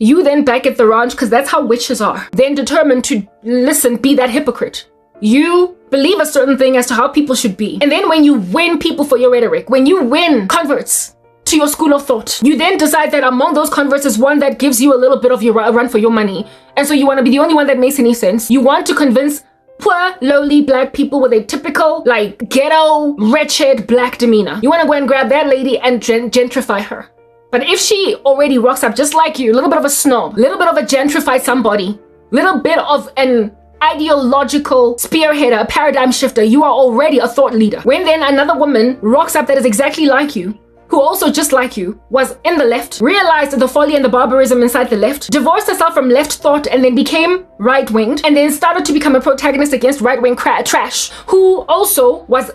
You then back at the ranch, because that's how witches are. Then determined to, listen, be that hypocrite. You believe a certain thing as to how people should be. And then when you win people for your rhetoric, when you win converts to your school of thought, you then decide that among those converts is one that gives you a little bit of your run for your money. And so you want to be the only one that makes any sense. You want to convince poor, lowly black people with a typical, like, ghetto, wretched black demeanor. You want to go and grab that lady and gentrify her. But if she already rocks up just like you, a little bit of a snob, a little bit of a gentrified somebody, little bit of an ideological spearheader, a paradigm shifter, you are already a thought leader. When then another woman rocks up that is exactly like you, who also just like you, was in the left, realized the folly and the barbarism inside the left, divorced herself from left thought and then became right-winged, and then started to become a protagonist against right-wing trash, who also was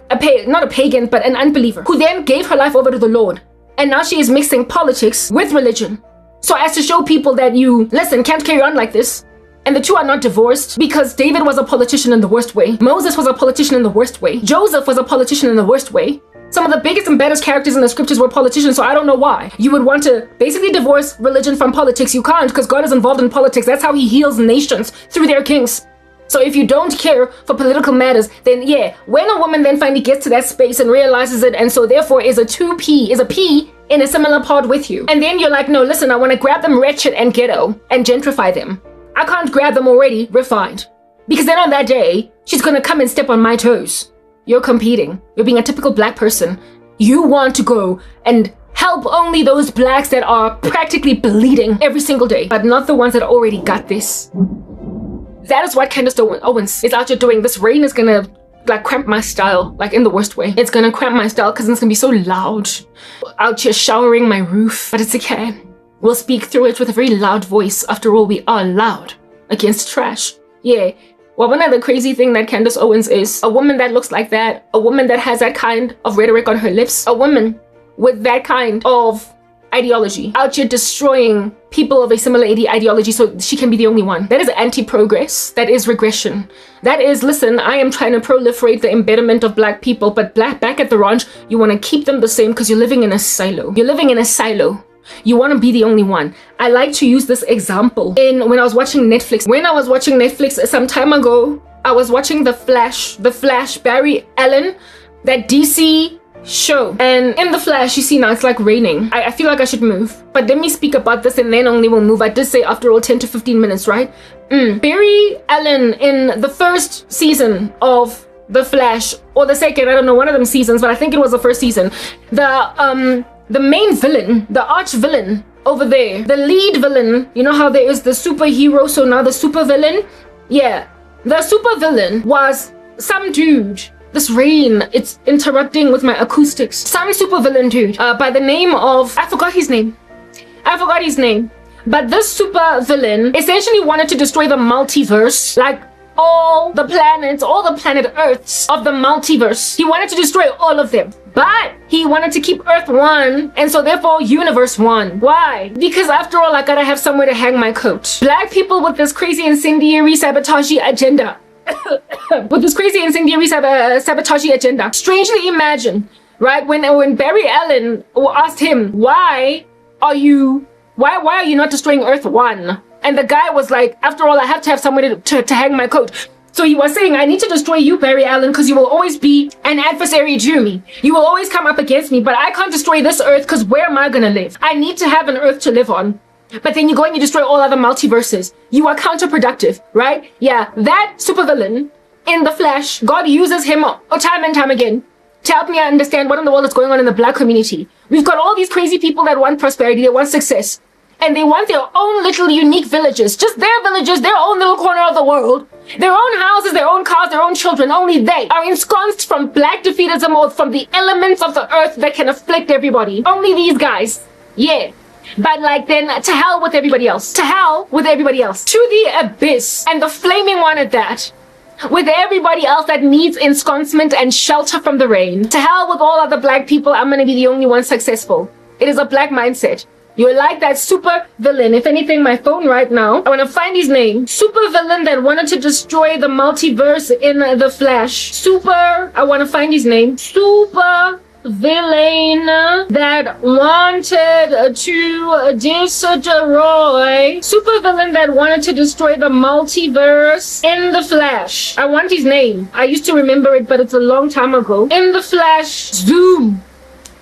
not a pagan, but an unbeliever, who then gave her life over to the Lord. And now she is mixing politics with religion. So as to show people that you, listen, can't carry on like this. And the two are not divorced, because David was a politician in the worst way. Moses was a politician in the worst way. Joseph was a politician in the worst way. Some of the biggest and baddest characters in the scriptures were politicians, so I don't know why. You would want to basically divorce religion from politics. You can't, because God is involved in politics. That's how he heals nations, through their kings. So if you don't care for political matters, then yeah, when a woman then finally gets to that space and realizes it, and so therefore is a P in a similar pod with you, and then you're like, no, listen, I want to grab them wretched and ghetto and gentrify them. I can't grab them already refined, because then on that day, she's going to come and step on my toes. You're competing. You're being a typical black person. You want to go and help only those blacks that are practically bleeding every single day, but not the ones that already got this. That is what Candace Owens is out here doing. This rain is gonna like cramp my style, like in the worst way. It's gonna cramp my style because it's gonna be so loud. Out here showering my roof, but it's okay. We'll speak through it with a very loud voice. After all, we are loud against trash. Yeah. Well, one other crazy thing that Candace Owens is, a woman that looks like that, a woman that has that kind of rhetoric on her lips, a woman with that kind of ideology, out here destroying people of a similar ideology so she can be the only one. That is anti-progress. That is regression. That is, listen, I am trying to proliferate the embedment of black people, but back at the ranch, you want to keep them the same because you're living in a silo. You're living in a silo. You want to be the only one. I like to use this example when I was watching Netflix. When I was watching Netflix some time ago, I was watching The Flash, Barry Allen, that DC show. And in The Flash, you see now it's like raining. I feel like I should move. But let me speak about this and then only we'll move. I did say after all 10 to 15 minutes, right? Barry Allen in the first season of The Flash, or the second, I don't know, one of them seasons, but I think it was the first season. The main villain, the arch villain over there, the lead villain, you know how there is the superhero, so now the super villain? Yeah, the super villain was some dude. This rain, it's interrupting with my acoustics. Some super villain dude by the name of, I forgot his name. But this super villain essentially wanted to destroy the multiverse, like all the planets, all the planet Earths of the multiverse. He wanted to destroy all of them. But he wanted to keep Earth one, and so therefore universe one. Why? Because after all, I gotta have somewhere to hang my coat. Black people with this crazy incendiary sabotagey agenda. Sabotagey agenda. Strangely imagine, right? When Barry Allen asked him, why are you not destroying Earth one? And the guy was like, after all, I have to have somewhere to hang my coat. So he was saying, I need to destroy you, Barry Allen, because you will always be an adversary to me. You will always come up against me, but I can't destroy this Earth because where am I going to live? I need to have an Earth to live on. But then you go and you destroy all other multiverses. You are counterproductive, right? Yeah, that supervillain in The Flash, God uses him time and time again to help me understand what in the world is going on in the black community. We've got all these crazy people that want prosperity, they want success. And they want their own little unique villages, just their villages, their own little corner of the world, their own houses, their own cars, their own children. Only they are ensconced from black defeatism or from the elements of the earth that can afflict everybody. Only these guys. Yeah. But like then to hell with everybody else. To hell with everybody else. To the abyss. And the flaming one at that. With everybody else that needs ensconcement and shelter from the rain. To hell with all other black people. I'm going to be the only one successful. It is a black mindset. You're like that super villain. If anything, my phone right now, I want to find his name. Super villain that wanted to destroy the multiverse in The Flash. I want to find his name. Super villain that wanted to destroy, supervillain that wanted to destroy the multiverse in the Flash. I want his name. I used to remember it, but it's a long time ago. In the Flash, Zoom.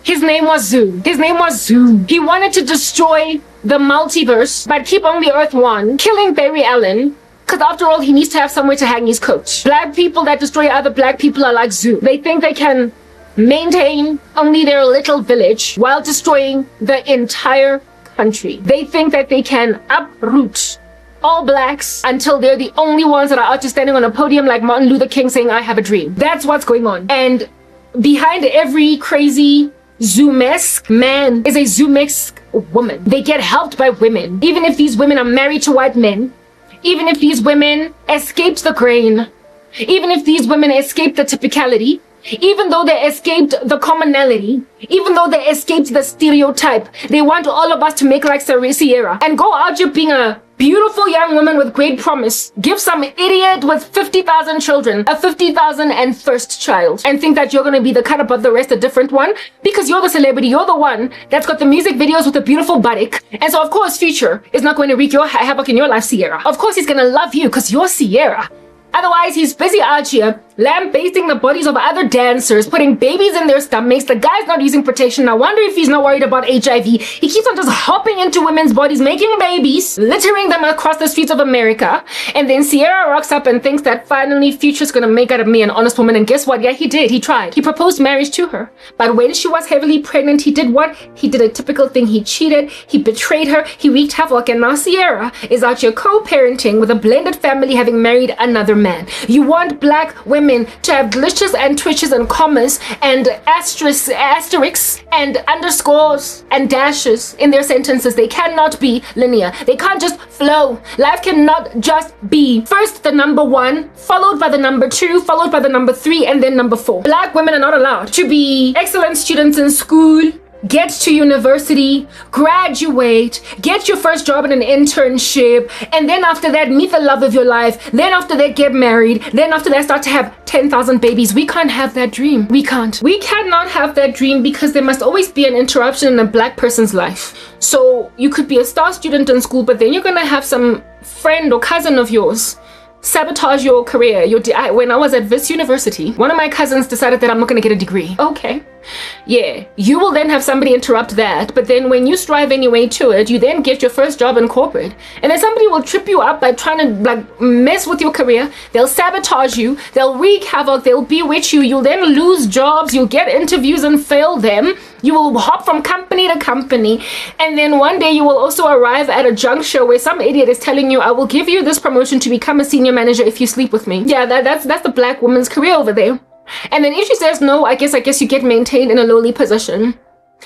His name was Zoom. His name was Zoom. He wanted to destroy the multiverse, but keep only Earth one, killing Barry Allen. Because after all, he needs to have somewhere to hang his coat. Black people that destroy other black people are like Zoom. They think they can maintain only their little village while destroying the entire country. They think that they can uproot all blacks until they're the only ones that are out just standing on a podium like Martin Luther King saying, I have a dream. That's what's going on. And behind every crazy Zoom-esque man is a Zoom-esque woman. They get helped by women. Even if these women are married to white men, even if these women escaped the grain, even if these women escaped the typicality, even though they escaped the commonality, even though they escaped the stereotype, they want all of us to make like Sierra and go out here being a beautiful young woman with great promise, give some idiot with 50,000 children a 50,001st child and think that you're going to be the cut above the rest, a different one, because you're the celebrity, you're the one that's got the music videos with the beautiful buttock. And so of course Future is not going to wreak your havoc in your life, Sierra. Of course he's going to love you because you're Sierra. Otherwise, he's busy out here lambasting the bodies of other dancers, putting babies in their stomachs. The guy's not using protection. I wonder if he's not worried about HIV. He keeps on just hopping into women's bodies, making babies, littering them across the streets of America. And then Sierra rocks up and thinks that finally Future's gonna make out of me an honest woman. And guess what? Yeah, he did. He tried. He proposed marriage to her. But when she was heavily pregnant, he did what? He did a typical thing. He cheated. He betrayed her. He wreaked havoc. And now Sierra is out here co-parenting with a blended family, having married another man. You want black women to have glitches and twitches and commas and asterisks and underscores and dashes in their sentences. They cannot be linear. They can't just flow. Life cannot just be first the number one, followed by the number two, followed by the number three, and then number four. Black women are not allowed to be excellent students in school, get to university, graduate, get your first job in an internship, and then after that meet the love of your life, then after that get married, then after that start to have 10,000 babies. We can't have that dream. We can't. We cannot have that dream because there must always be an interruption in a black person's life. So you could be a star student in school, but then you're gonna have some friend or cousin of yours sabotage your career. When I was at this university, one of my cousins decided that I'm not gonna get a degree. Okay. Yeah, you will then have somebody interrupt that, but then when you strive anyway to it, you then get your first job in corporate, and then somebody will trip you up by trying to like mess with your career. They'll sabotage you, they'll wreak havoc, they'll bewitch you, you'll then lose jobs, you'll get interviews and fail them, you will hop from company to company, and then one day you will also arrive at a juncture where some idiot is telling you, I will give you this promotion to become a senior manager if you sleep with me. Yeah, that's the black woman's career over there. And then if she says no, I guess you get maintained in a lowly position.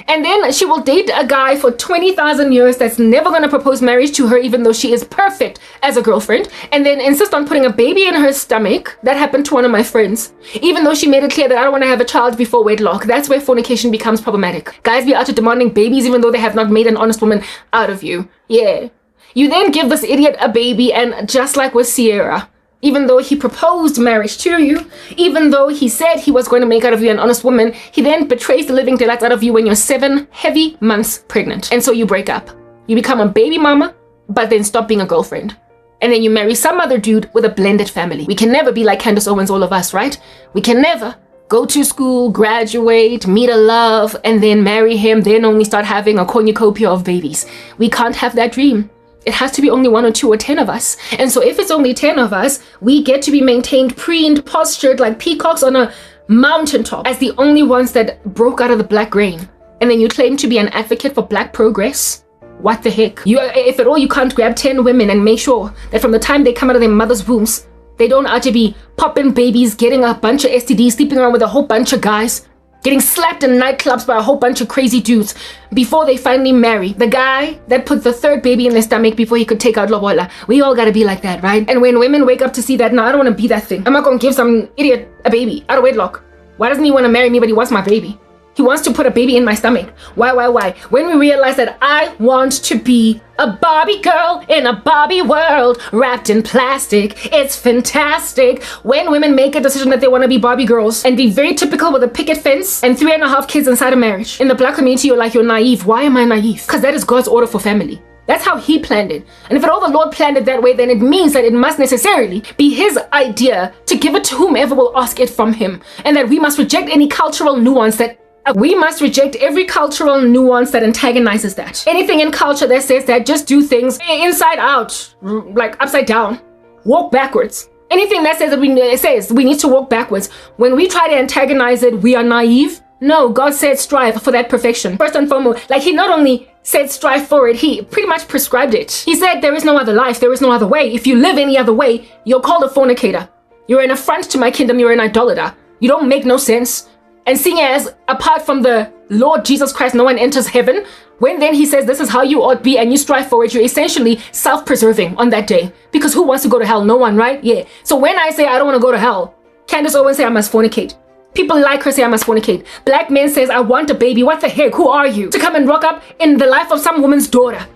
And then she will date a guy for 20,000 years that's never gonna propose marriage to her, even though she is perfect as a girlfriend, and then insist on putting a baby in her stomach. That happened to one of my friends. Even though she made it clear that I don't want to have a child before wedlock. That's where fornication becomes problematic. Guys be out here demanding babies even though they have not made an honest woman out of you. Yeah. You then give this idiot a baby, and just like with Sierra, even though he proposed marriage to you, even though he said he was going to make out of you an honest woman, he then betrays the living daylights out of you when you're 7 heavy months pregnant. And so you break up. You become a baby mama, but then stop being a girlfriend. And then you marry some other dude with a blended family. We can never be like Candace Owens, all of us, right? We can never go to school, graduate, meet a love, and then marry him, then only start having a cornucopia of babies. We can't have that dream. It has to be only 1 or 2 or 10 of us. And so if it's only 10 of us, we get to be maintained, preened, postured like peacocks on a mountaintop as the only ones that broke out of the black grain. And then you claim to be an advocate for black progress? What the heck? If at all, you can't grab 10 women and make sure that from the time they come out of their mother's wombs, they don't have to be popping babies, getting a bunch of STDs, sleeping around with a whole bunch of guys, getting slapped in nightclubs by a whole bunch of crazy dudes before they finally marry the guy that put the 3rd baby in their stomach before he could take out lobola. We all gotta be like that, right? And when women wake up to see that, no, I don't want to be that thing. I'm not gonna give some idiot a baby out of wedlock. Why doesn't he want to marry me but he wants my baby? He wants to put a baby in my stomach. Why? When we realize that I want to be a Barbie girl in a Barbie world, wrapped in plastic, it's fantastic. When women make a decision that they want to be Barbie girls and be very typical with a picket fence and 3.5 kids inside a marriage. In the black community, you're like, you're naive. Why am I naive? Because that is God's order for family. That's how he planned it. And if at all the Lord planned it that way, then it means that it must necessarily be his idea to give it to whomever will ask it from him. And that we must reject any cultural nuance that we must reject every cultural nuance that antagonizes that. Anything in culture that says that just do things inside out, like upside down, walk backwards. Anything that says that we need to walk backwards. When we try to antagonize it, we are naive. No, God said strive for that perfection. First and foremost, like he not only said strive for it, he pretty much prescribed it. He said there is no other life, there is no other way. If you live any other way, you're called a fornicator. You're an affront to my kingdom, you're an idolater. You don't make no sense. And seeing as apart from the Lord Jesus Christ, no one enters heaven, when then he says this is how you ought to be and you strive for it, you're essentially self-preserving on that day. Because who wants to go to hell? No one, right? Yeah. So when I say I don't want to go to hell, Candace Owens say I must fornicate. People like her say I must fornicate. Black men says I want a baby. What the heck? Who are you? To come and rock up in the life of some woman's daughter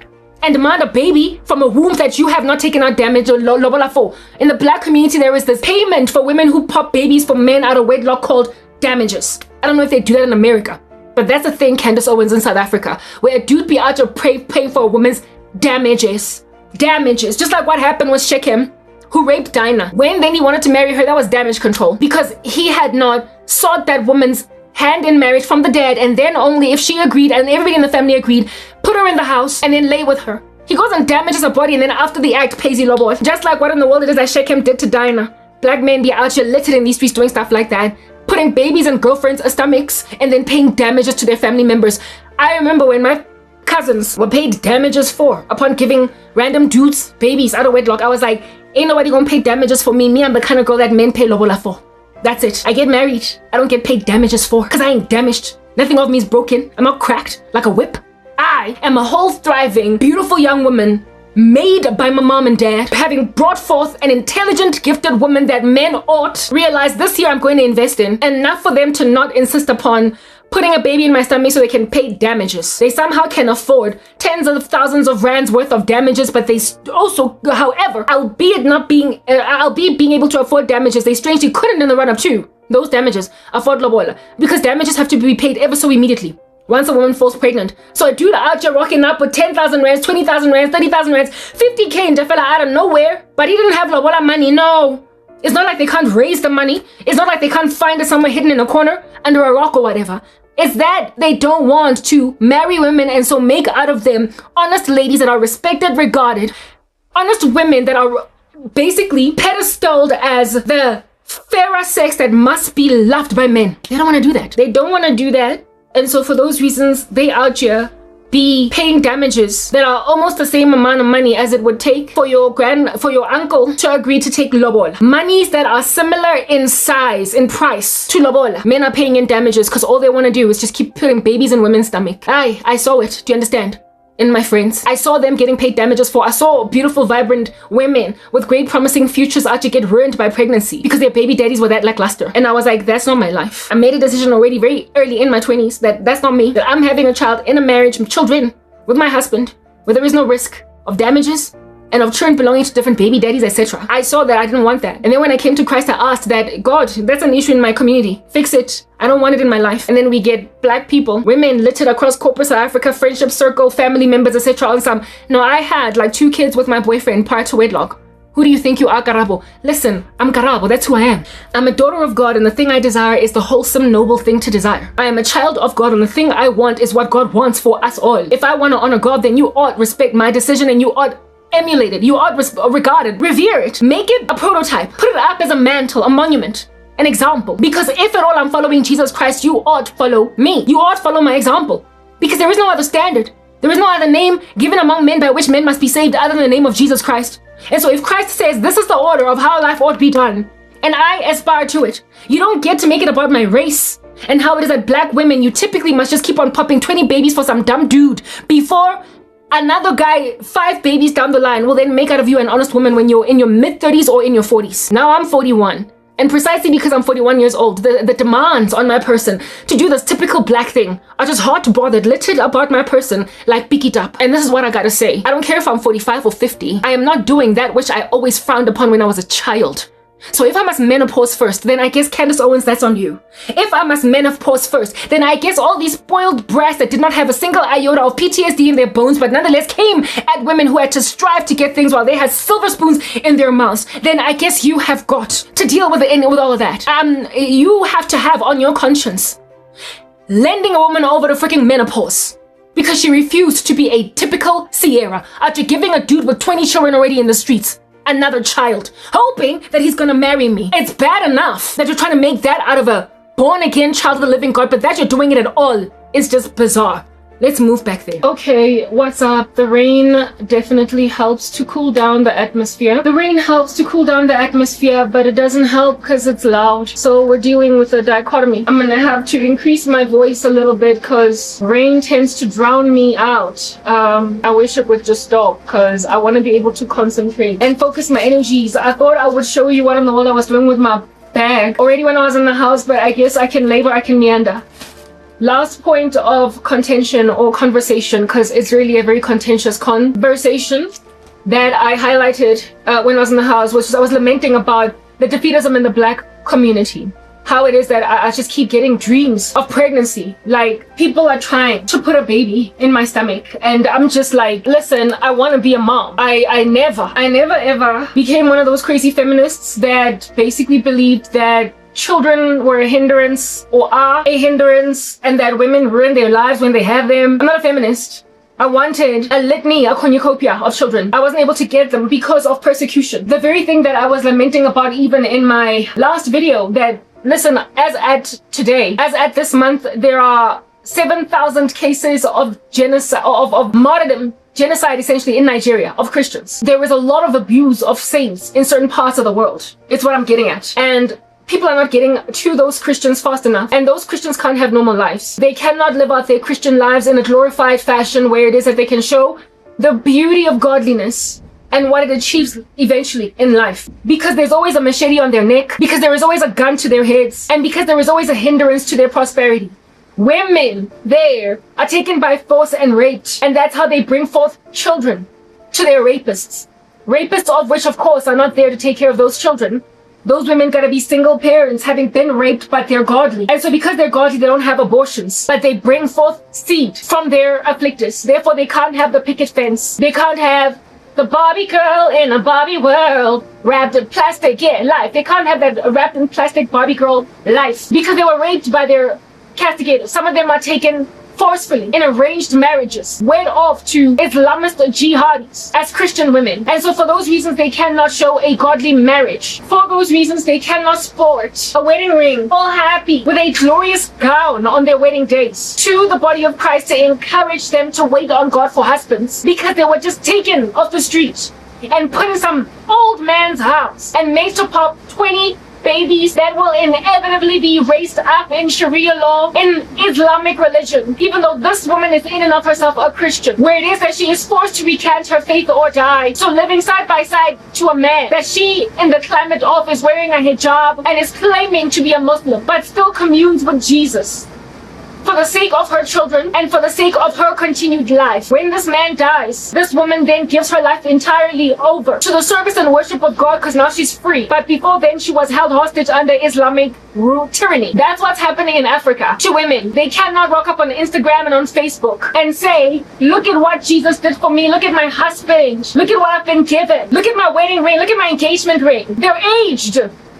and demand a baby from a womb that you have not taken out damage or lobola for. In the black community, there is this payment for women who pop babies for men out of wedlock called damages. I don't know if they do that in America, but that's a thing, Candace Owens, in South Africa, where a dude be out there paying for a woman's damages. Damages, just like what happened with Shechem, who raped Dinah. When then he wanted to marry her, that was damage control, because he had not sought that woman's hand in marriage from the dad, and then only if she agreed and everybody in the family agreed, put her in the house and then lay with her. He goes and damages her body, and then after the act pays lobo. Just like what in the world it is that Shechem did to Dinah. Black men be out here littered in these streets doing stuff like that, putting babies in girlfriends' stomachs and then paying damages to their family members. I remember when my cousins were paid damages for upon giving random dudes babies out of wedlock. I was like, ain't nobody gonna pay damages for me. Me, I'm the kind of girl that men pay lobola for. That's it. I get married. I don't get paid damages for, because I ain't damaged. Nothing of me is broken. I'm not cracked like a whip. I am a whole thriving, beautiful young woman made by my mom and dad, having brought forth an intelligent, gifted woman that men ought realize this year I'm going to invest in, enough for them to not insist upon putting a baby in my stomach so they can pay damages. They somehow can afford tens of thousands of rands worth of damages, but they also, however, albeit being able to afford damages, they strangely couldn't in the run-up to those damages afford lobola, because damages have to be paid ever so immediately once a woman falls pregnant. So a dude out here rocking up with 10,000 rands, 20,000 rands, 30,000 rands, 50K in Jafela out of nowhere, but he didn't have lobola money. No. It's not like they can't raise the money. It's not like they can't find it somewhere hidden in a corner under a rock or whatever. It's that they don't want to marry women and so make out of them honest ladies that are respected, regarded, honest women that are basically pedestaled as the fairer sex that must be loved by men. They don't want to do that. They don't want to do that. And so for those reasons, they out here be paying damages that are almost the same amount of money as it would take for your uncle to agree to take lobola. Monies that are similar in size, in price to lobola. Men are paying in damages because all they want to do is just keep putting babies in women's stomach. I saw it. Do you understand? In my friends, I saw them getting paid damages for. I saw beautiful, vibrant women with great promising futures out to get ruined by pregnancy because their baby daddies were that lackluster. And I was like, that's not my life. I made a decision already very early in my 20s that that's not me, that I'm having a child in a marriage, children with my husband, where there is no risk of damages and of children belonging to different baby daddies, etc. I saw that I didn't want that. And then when I came to Christ, I asked that, God, that's an issue in my community. Fix it. I don't want it in my life. And then we get black people, women littered across corporate South Africa, friendship circle, family members, etc. On some. No, I had like 2 kids with my boyfriend prior to wedlock. Who do you think you are, Karabo? Listen, I'm Karabo. That's who I am. I'm a daughter of God, and the thing I desire is the wholesome, noble thing to desire. I am a child of God, and the thing I want is what God wants for us all. If I want to honor God, then you ought respect my decision, and you ought emulate it. You ought regard it, revere it, make it a prototype, put it up as a mantle, a monument, an example. Because if at all I'm following Jesus Christ, you ought follow me. You ought follow my example. Because there is no other standard. There is no other name given among men by which men must be saved other than the name of Jesus Christ. And so if Christ says this is the order of how life ought to be done, and I aspire to it, you don't get to make it about my race and how it is that black women, you typically must just keep on popping 20 babies for some dumb dude before another guy 5 babies down the line will then make out of you an honest woman when you're in your mid-30s or in your 40s. Now I'm 41. And precisely because I'm 41 years old, the demands on my person to do this typical black thing are just hot-bothered, littered about my person like picked up. And this is what I gotta say. I don't care if I'm 45 or 50. I am not doing that which I always frowned upon when I was a child. So if I must menopause first, then I guess Candace Owens, that's on you. If I must menopause first, then I guess all these spoiled brats that did not have a single iota of PTSD in their bones, but nonetheless came at women who had to strive to get things while they had silver spoons in their mouths, then I guess you have got to deal with all of that. You have to have on your conscience lending a woman over to freaking menopause because she refused to be a typical Sierra after giving a dude with 20 children already in the streets another child, hoping that he's gonna marry me. It's bad enough that you're trying to make that out of a born-again child of the living God, but that you're doing it at all is just bizarre. Let's move back there. Okay, what's up? The rain definitely helps to cool down the atmosphere. The rain helps to cool down the atmosphere, but it doesn't help because it's loud. So we're dealing with a dichotomy. I'm gonna have to increase my voice a little bit because rain tends to drown me out. I wish it would just stop because I want to be able to concentrate and focus my energies. I thought I would show you what in the world I was doing with my bag already when I was in the house, but I guess I can meander. Last point of contention or conversation, because it's really a very contentious conversation that I highlighted when I was in the house, was I was lamenting about the defeatism in the black community. How it is that I just keep getting dreams of pregnancy. Like, people are trying to put a baby in my stomach. And I'm just like, listen, I want to be a mom. I never ever became one of those crazy feminists that basically believed that children were a hindrance or are a hindrance and that women ruin their lives when they have them. I'm not a feminist. I wanted a litany, a cornucopia of children. I wasn't able to get them because of persecution. The very thing that I was lamenting about even in my last video, that, listen, as at this month, there are 7,000 cases of genocide, of martyrdom, genocide essentially in Nigeria of Christians. There is a lot of abuse of saints in certain parts of the world. It's what I'm getting at. And people are not getting to those Christians fast enough, and those Christians can't have normal lives. They cannot live out their Christian lives in a glorified fashion where it is that they can show the beauty of godliness and what it achieves eventually in life. Because there's always a machete on their neck, because there is always a gun to their heads, and because there is always a hindrance to their prosperity. Women there are taken by force and raped, and that's how they bring forth children to their rapists. Rapists of which, of course, are not there to take care of those children. Those women gotta be single parents having been raped, but they're godly. And so because they're godly, they don't have abortions, but they bring forth seed from their afflictors. Therefore, they can't have the picket fence. They can't have the Barbie girl in a Barbie world wrapped in plastic, life. They can't have that wrapped in plastic Barbie girl life because they were raped by their castigators. Some of them are taken forcefully in arranged marriages, wed off to Islamist jihadis as Christian women. And so for those reasons, they cannot show a godly marriage. For those reasons, they cannot sport a wedding ring, all happy with a glorious gown on their wedding days to the body of Christ to encourage them to wait on God for husbands, because they were just taken off the street and put in some old man's house and made to pop 20 babies that will inevitably be raised up in Sharia law, in Islamic religion, even though this woman is in and of herself a Christian, where it is that she is forced to recant her faith or die. So living side by side to a man that she, in the climate of, is wearing a hijab and is claiming to be a Muslim, but still communes with Jesus for the sake of her children and for the sake of her continued life. When this man dies, this woman then gives her life entirely over to the service and worship of God, because now she's free. But before then, she was held hostage under Islamic rule tyranny. That's what's happening in Africa to women. They cannot rock up on Instagram and on Facebook and say, look at what Jesus did for me. Look at my husband. Look at what I've been given. Look at my wedding ring. Look at my engagement ring. They're aged,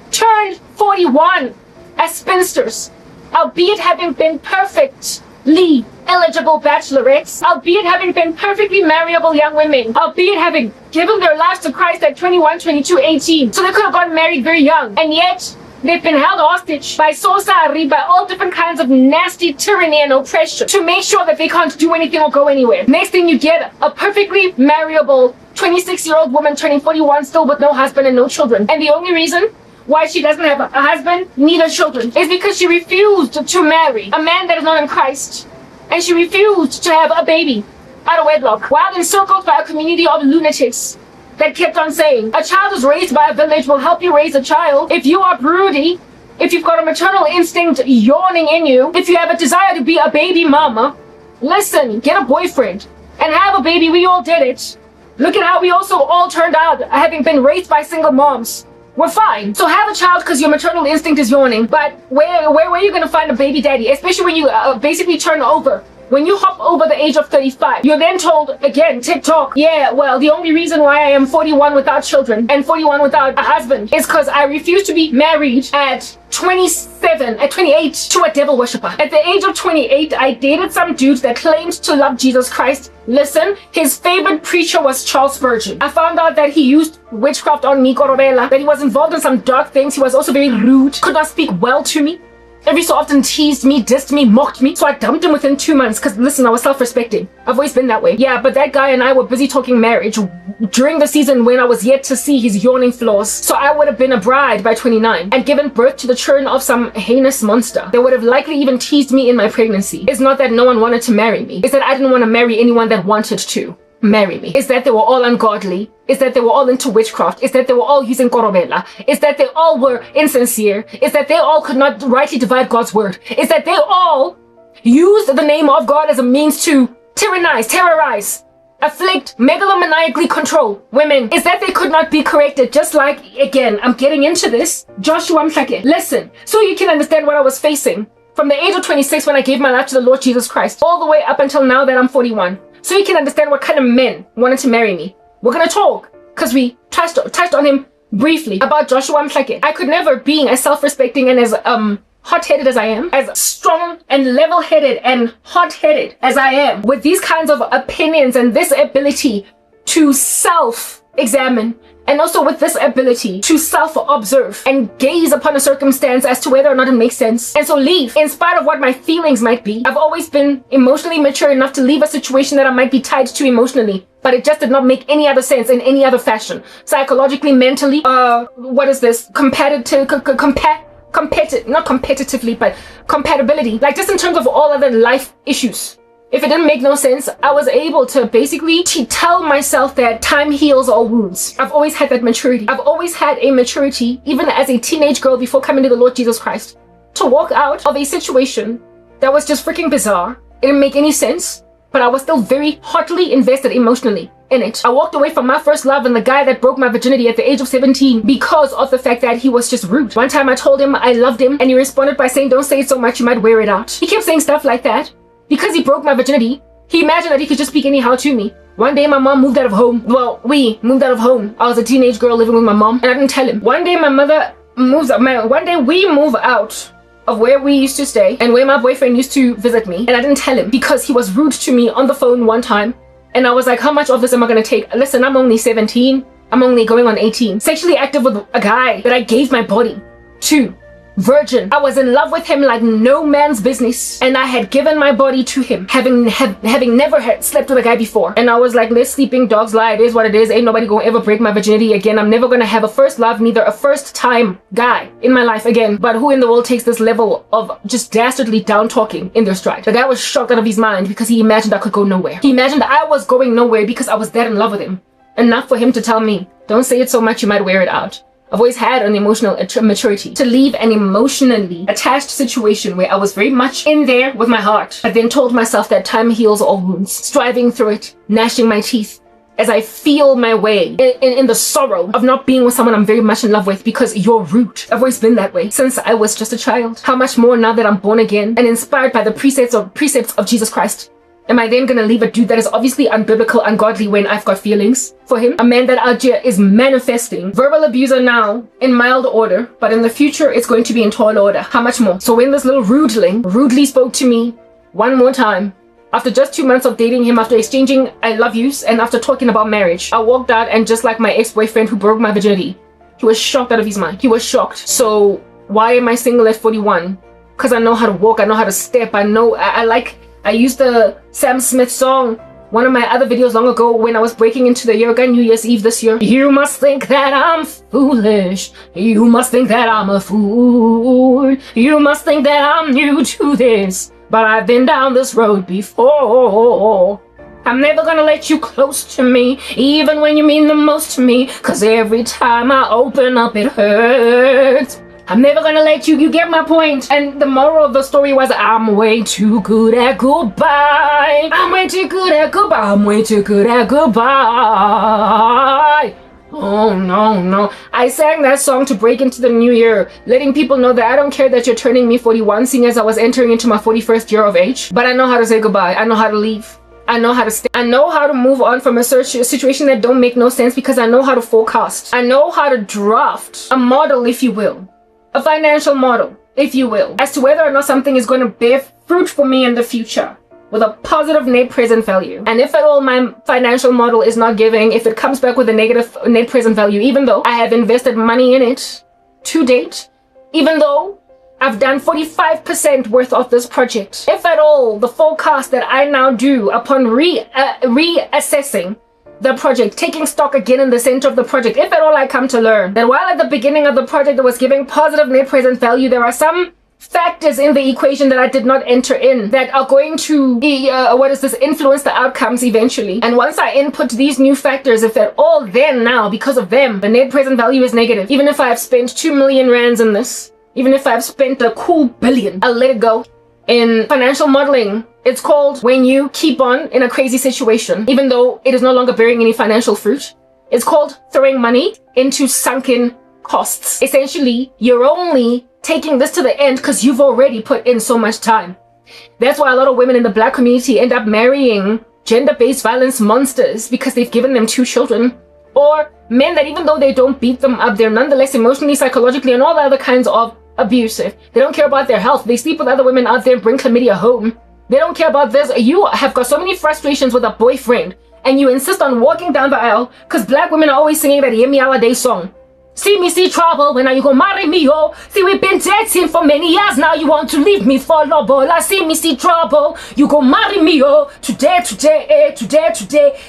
turned 41 as spinsters, albeit having been perfectly eligible bachelorettes, albeit having been perfectly marriable young women, albeit having given their lives to Christ at 21, 22, 18. So they could have gotten married very young. And yet, they've been held hostage by sorcery, by all different kinds of nasty tyranny and oppression to make sure that they can't do anything or go anywhere. Next thing you get, a perfectly marriable 26-year-old woman turning 41 still with no husband and no children. And the only reason why she doesn't have a husband, neither children, is because she refused to marry a man that is not in Christ. And she refused to have a baby out of wedlock, while encircled by a community of lunatics that kept on saying, a child is raised by a village will help you raise a child. If you are broody, if you've got a maternal instinct yawning in you, if you have a desire to be a baby mama, listen, get a boyfriend and have a baby. We all did it. Look at how we also all turned out, having been raised by single moms. We're fine. So have a child because your maternal instinct is yawning. But where are you going to find a baby daddy? Especially when you basically turn over. When you hop over the age of 35, you're then told, again, TikTok, yeah, well, the only reason why I am 41 without children and 41 without a husband is because I refuse to be married at 28 to a devil worshiper. At the age of 28, I dated some dude that claimed to love Jesus Christ. Listen, his favorite preacher was Charles Spurgeon. I found out that he used witchcraft on me, Korobela, that he was involved in some dark things. He was also very rude, could not speak well to me. Every so often teased me, dissed me, mocked me. So I dumped him within 2 months because, listen, I was self-respecting. I've always been that way. Yeah, but that guy and I were busy talking marriage during the season when I was yet to see his yawning flaws. So I would have been a bride by 29 and given birth to the churn of some heinous monster that would have likely even teased me in my pregnancy. It's not that no one wanted to marry me. It's that I didn't want to marry anyone that wanted to marry me. Is that they were all ungodly. Is that they were all into witchcraft. Is that they were all using korobela. Is that they all were insincere. Is that they all could not rightly divide God's word. Is that they all used the name of God as a means to tyrannize, terrorize, afflict, megalomaniacally control women. Is that they could not be corrected. Just like, again, I'm getting into this, Joshua Mhlake. Listen, so you can understand what I was facing from the age of 26 when I gave my life to the Lord Jesus Christ, all the way up until now that I'm 41. So you can understand what kind of men wanted to marry me. We're gonna talk, because we touched on him briefly, about Joshua Mhlake. I could never, being as self-respecting and as hot-headed as I am, as strong and level-headed and hot-headed as I am, with these kinds of opinions and this ability to self-examine, and also with this ability to self-observe and gaze upon a circumstance as to whether or not it makes sense. And so leave, in spite of what my feelings might be. I've always been emotionally mature enough to leave a situation that I might be tied to emotionally, but it just did not make any other sense in any other fashion. Psychologically, mentally, what is this? Not competitively, but compatibility. Like just in terms of all other life issues. If it didn't make no sense, I was able to basically tell myself that time heals all wounds. I've always had that maturity. I've always had a maturity, even as a teenage girl before coming to the Lord Jesus Christ, to walk out of a situation that was just freaking bizarre. It didn't make any sense, but I was still very hotly invested emotionally in it. I walked away from my first love and the guy that broke my virginity at the age of 17 because of the fact that he was just rude. One time I told him I loved him and he responded by saying, "Don't say it so much, you might wear it out." He kept saying stuff like that. Because he broke my virginity, he imagined that he could just speak anyhow to me. One day my mom moved out of home. Well, we moved out of home. I was a teenage girl living with my mom and I didn't tell him. One day my mother moves out. One day we move out of where we used to stay and where my boyfriend used to visit me, and I didn't tell him because he was rude to me on the phone one time. And I was like, how much of this am I gonna take? Listen, I'm only 17. I'm only going on 18. Sexually active with a guy that I gave my body to. Virgin. I was in love with him like no man's business, and I had given my body to him, having never slept with a guy before. And I was like, let's sleeping dogs lie. It is what it is. Ain't nobody gonna ever break my virginity again. I'm never gonna have a first love, neither a first time guy in my life again. But who in the world takes this level of just dastardly down talking in their stride? The guy was shocked out of his mind because he imagined I could go nowhere. He imagined I was going nowhere because I was that in love with him. Enough for him to tell me, don't say it so much, you might wear it out. I've always had an emotional maturity to leave an emotionally attached situation where I was very much in there with my heart. I then told myself that time heals all wounds, striving through it, gnashing my teeth as I feel my way in the sorrow of not being with someone I'm very much in love with because you're rude. I've always been that way since I was just a child. How much more now that I'm born again and inspired by the precepts of Jesus Christ? Am I then gonna leave a dude that is obviously unbiblical, ungodly when I've got feelings for him? A man that out here is manifesting verbal abuser now in mild order, but in the future it's going to be in tall order. How much more? So when this little rudeling rudely spoke to me one more time, after just 2 months of dating him, after exchanging I love yous, and after talking about marriage, I walked out and just like my ex-boyfriend who broke my virginity, he was shocked out of his mind. He was shocked. So why am I single at 41? Because I know how to walk, I know how to step, I used the Sam Smith song, one of my other videos long ago when I was breaking into the yoga New Year's Eve this year. You must think that I'm foolish. You must think that I'm a fool. You must think that I'm new to this. But I've been down this road before. I'm never gonna let you close to me, even when you mean the most to me, cause every time I open up it hurts. I'm never gonna let you get my point. And the moral of the story was, I'm way too good at goodbye. I'm way too good at goodbye. I'm way too good at goodbye. Oh no. I sang that song to break into the new year, letting people know that I don't care that you're turning me 41, seeing as I was entering into my 41st year of age. But I know how to say goodbye. I know how to leave. I know how to stay. I know how to move on from a situation that don't make no sense, because I know how to forecast. I know how to draft a model, if you will. A financial model, if you will, as to whether or not something is going to bear fruit for me in the future with a positive net present value. And if at all my financial model is not giving, if it comes back with a negative net present value, even though I have invested money in it to date, even though I've done 45% worth of this project, if at all the forecast that I now do upon reassessing the project, taking stock again in the center of the project, if at all I come to learn that while at the beginning of the project it was giving positive net present value, there are some factors in the equation that I did not enter in that are going to influence the outcomes eventually. And once I input these new factors, if at all then now, because of them, the net present value is negative, even if I have spent 2 million rands in this, even if I've spent a cool billion, I'll let it go. In financial modeling, it's called when you keep on in a crazy situation, even though it is no longer bearing any financial fruit. It's called throwing money into sunken costs. Essentially, you're only taking this to the end because you've already put in so much time. That's why a lot of women in the Black community end up marrying gender-based violence monsters, because they've given them 2 children. Or men that even though they don't beat them up, they're nonetheless emotionally, psychologically, and all the other kinds of abusive. They don't care about their health. They sleep with other women out there and bring chlamydia home. They don't care about this. You have got so many frustrations with a boyfriend, and you insist on walking down the aisle because Black women are always singing that Yemi Alade song. See me see trouble, when are you gonna marry me, oh? See, we've been dating for many years now, you want to leave me for lobola. See me see trouble, you go marry me, oh? Today,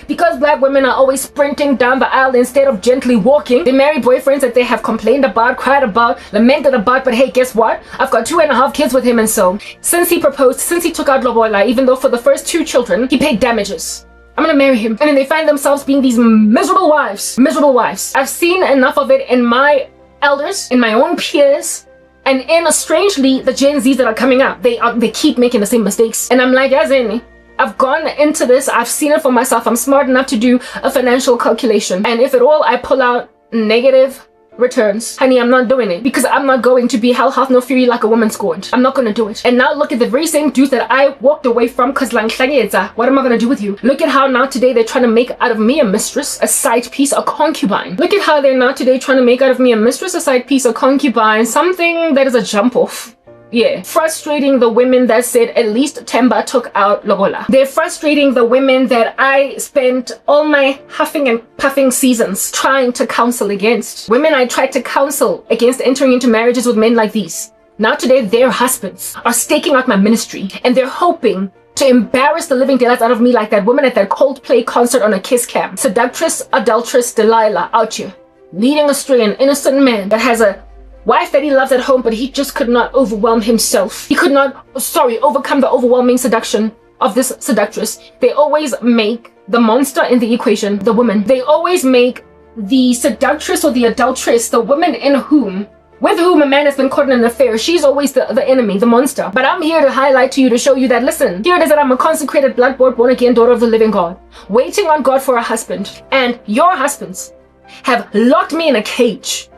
because Black women are always sprinting down the aisle instead of gently walking. They marry boyfriends that they have complained about, cried about, lamented about, but hey, guess what? I've got 2.5 kids with him, and so since he proposed, since he took out lobola, even though for the first 2 children he paid damages, I'm gonna marry him. And then they find themselves being these miserable wives. Miserable wives. I've seen enough of it in my elders, in my own peers, and in, strangely, the Gen Zs that are coming up. They keep making the same mistakes. And I'm like, as in, I've gone into this, I've seen it for myself. I'm smart enough to do a financial calculation. And if at all I pull out negative returns, honey, I'm not doing it, because I'm not going to be hell hath no fury like a woman scorned. I'm not going to do it. And now look at the very same dudes that I walked away from because what am I going to do with you? Look at how now today they're trying to make out of me a mistress, a side piece, a concubine. Look at how they're now today trying to make out of me a mistress, a side piece, a concubine, something that is a jump off. Yeah, frustrating the women that said at least Temba took out lobola. They're frustrating the women that I spent all my huffing and puffing seasons trying to counsel against. Women I tried to counsel against entering into marriages with men like these. Now today their husbands are staking out my ministry, and they're hoping to embarrass the living daylights out of me like that woman at that Coldplay concert on a kiss cam. Seductress, adulteress, Delilah out here, leading astray an innocent man that has a wife that he loves at home, but he just could not overwhelm himself. He could not, overcome the overwhelming seduction of this seductress. They always make the monster in the equation the woman. They always make the seductress or the adulteress the woman with whom a man has been caught in an affair. She's always the enemy, the monster. But I'm here to highlight to you, to show you that, listen, here it is that I'm a consecrated, blood-bought, born-again daughter of the living God, waiting on God for a husband. And your husbands have locked me in a cage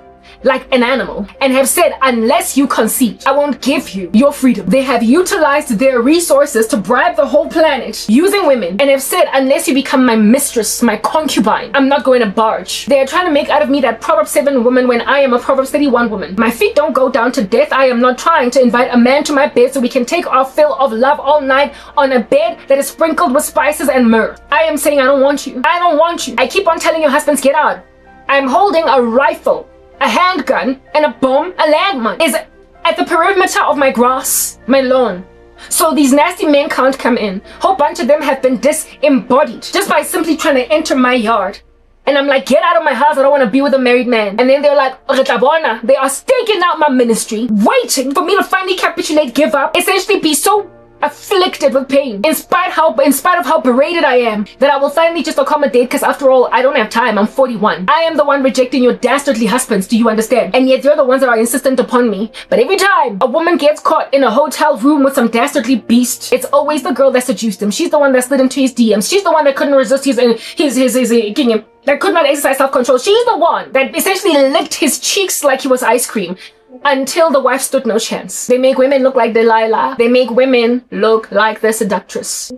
like an animal, and have said, unless you concede, I won't give you your freedom. They have utilized their resources to bribe the whole planet using women, and have said, unless you become my mistress, my concubine, I'm not going to barge. They are trying to make out of me that Proverbs 7 woman when I am a Proverbs 31 woman. My feet don't go down to death. I am not trying to invite a man to my bed so we can take our fill of love all night on a bed that is sprinkled with spices and myrrh. I am saying I don't want you. I don't want you. I keep on telling your husbands, get out. I'm holding a rifle, a handgun, and a bomb, a landmine is at the perimeter of my grass, my lawn. So these nasty men can't come in. Whole bunch of them have been disembodied just by simply trying to enter my yard. And I'm like, get out of my house, I don't want to be with a married man. And then they're like, they are staking out my ministry, waiting for me to finally capitulate, give up, essentially be so afflicted with pain, in spite of how berated I am, that I will finally just accommodate, because after all, I don't have time. I'm 41. I am the one rejecting your dastardly husbands. Do you understand? And yet you're the ones that are insistent upon me. But every time a woman gets caught in a hotel room with some dastardly beast, it's always the girl that seduced him. She's the one that slid into his DMs. She's the one that couldn't resist his that could not exercise self-control. She's the one that essentially licked his cheeks like he was ice cream, until the wife stood no chance. They make women look like Delilah. They make women look like the seductress.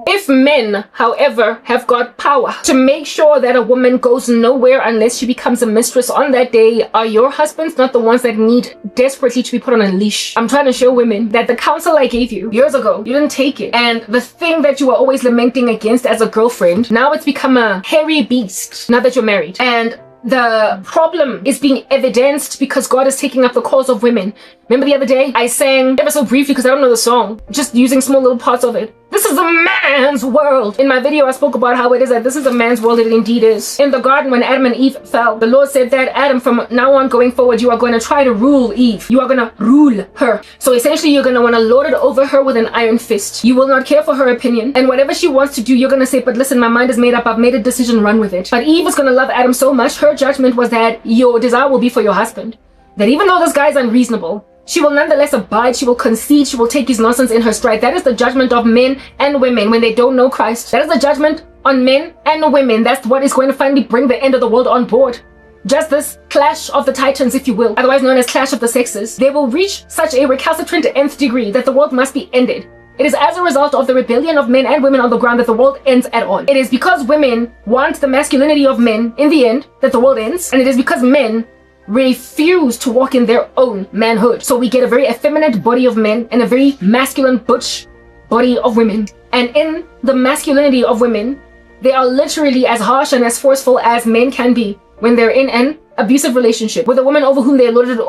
If men, however, have got power to make sure that a woman goes nowhere unless she becomes a mistress on that day, are your husbands not the ones that need desperately to be put on a leash? I'm trying to show women that the counsel I gave you years ago, you didn't take it. And the thing that you were always lamenting against as a girlfriend, now it's become a hairy beast now that you're married. And the problem is being evidenced because God is taking up the cause of women. Remember the other day I sang, ever so briefly because I don't know the song, just using small little parts of it. This is a man's world. In my video I spoke about how it is that this is a man's world. It indeed is. In the garden when Adam and Eve fell, the Lord said that Adam, from now on going forward, you are going to try to rule Eve. You are going to rule her. So essentially you're going to want to lord it over her with an iron fist. You will not care for her opinion, and whatever she wants to do, you're going to say, but listen, my mind is made up. I've made a decision, run with it. But Eve is going to love Adam so much, her judgment was that your desire will be for your husband. That even though this guy is unreasonable, she will nonetheless abide, she will concede, she will take his nonsense in her stride. That is the judgment of men and women when they don't know Christ. That is the judgment on men and women. That's what is going to finally bring the end of the world on board. Just this clash of the titans, if you will, otherwise known as clash of the sexes. They will reach such a recalcitrant nth degree that the world must be ended. It is as a result of the rebellion of men and women on the ground that the world ends at all. It is because women want the masculinity of men in the end that the world ends. And it is because men refuse to walk in their own manhood. So we get a very effeminate body of men and a very masculine butch body of women. And in the masculinity of women, they are literally as harsh and as forceful as men can be when they're in an abusive relationship with a woman over whom they're loading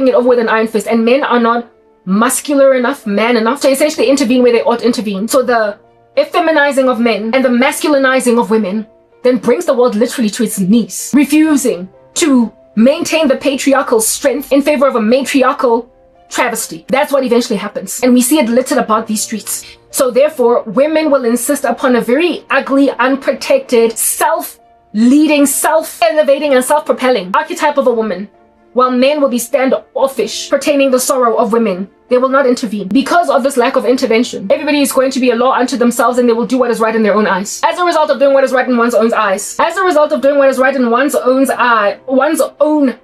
it over with an iron fist. And men are not muscular enough, man enough to essentially intervene where they ought to intervene. So the effeminizing of men and the masculinizing of women then brings the world literally to its knees, refusing to maintain the patriarchal strength in favor of a matriarchal travesty. That's what eventually happens. And we see it littered about these streets. So therefore, women will insist upon a very ugly, unprotected, self-leading, self-elevating, and self-propelling archetype of a woman, while men will be standoffish pertaining the sorrow of women. They will not intervene. Because of this lack of intervention, everybody is going to be a law unto themselves, and they will do what is right in their own eyes. As a result of doing what is right in one's own